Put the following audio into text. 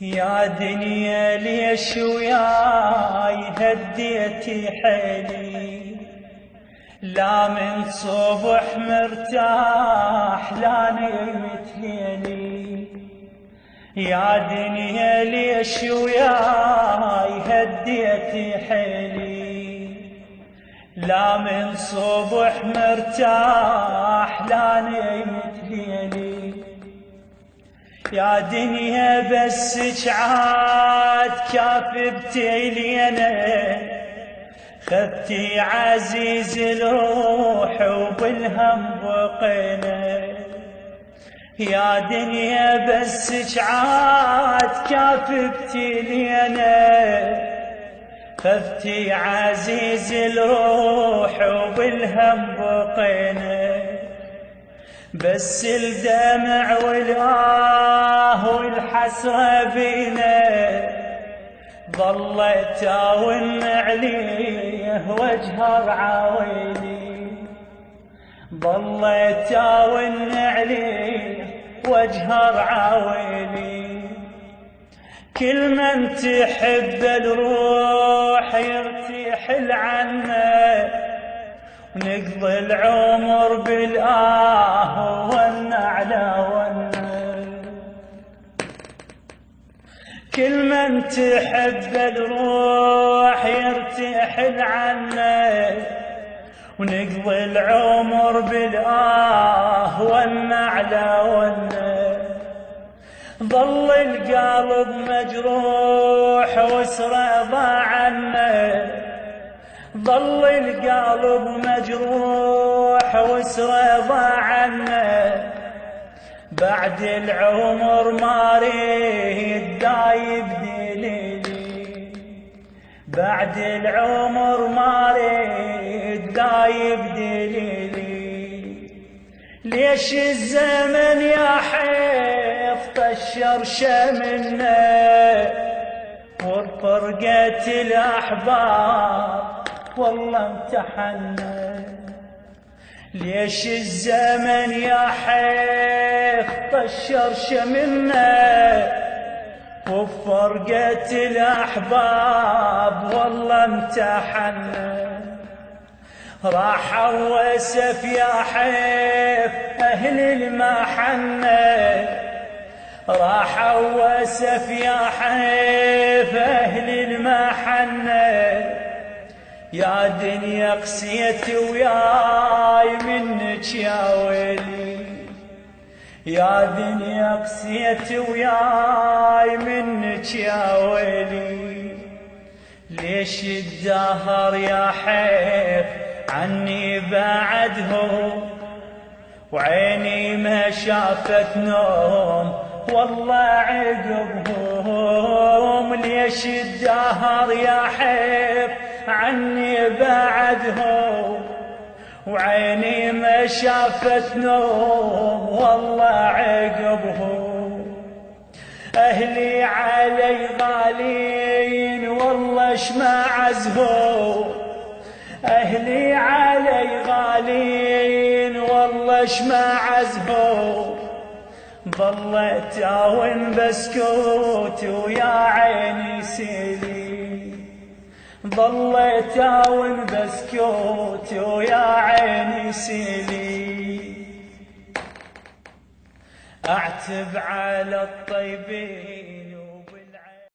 يا دنيا ليش وياي هديتي حيلي، لا من صبح مرتاح لا نمت ليلي. يا دنيا ليش وياي هديتي حيلي، لا من صبح مرتاح لا نمت ليلي. يا دنيا بس عاد كافبتي لينا، خذتي عزيز الروح وبالهم بقينا. يا دنيا بس عاد كافبتي لينا، خذتي عزيز الروح وبالهم بقينا. بس الدمع والآه والحسرة بينا، ظلت أون عليه وجهه عويلي، ظلت أون عليه وجهه عويلي. كل من تحب الروح يرتحل عنه، ونقضي العمر بالآه والنعلى والنعل. كل من تحب الروح يرتحل عنه، ونقضي العمر بالآه والنعلى والنعل. ظل القلب مجروح وسره ضاع عنه، ظل القلب مجروح وسره ضاع عنه. بعد العمر ما ريد دايب دليلي، بعد العمر ما ريد دايب دليلي. ليش الزمن يا حيف طشر شمنا، وفرقة الأحباب والله امتحنا. ليش الزمن يا حيف طشر شمنا، وفرقة الأحباب والله امتحنا. راح وسف يا حيف أهل المحنة، راح وسف يا حيف أهل المحنة. يا دنيا قسيت وياي منك يا ويلي، يا دنيا قسيت وياي منك يا ويلي. ليش الدهر يا حيف عني بعده، وعيني ما شافت نوم والله عقبهم. ليش الدهر يا حيف عني بعدهم، وعيني ما شافت نوم والله عقبهم. أهلي علي غالين والله شما عزهم، أهلي علي غالين والله شما عزهم. ظلت أون بسكوت ويا عيني سيلي، ظلت أون بسكوت ويا عيني سيلي. أعتب على الطيبين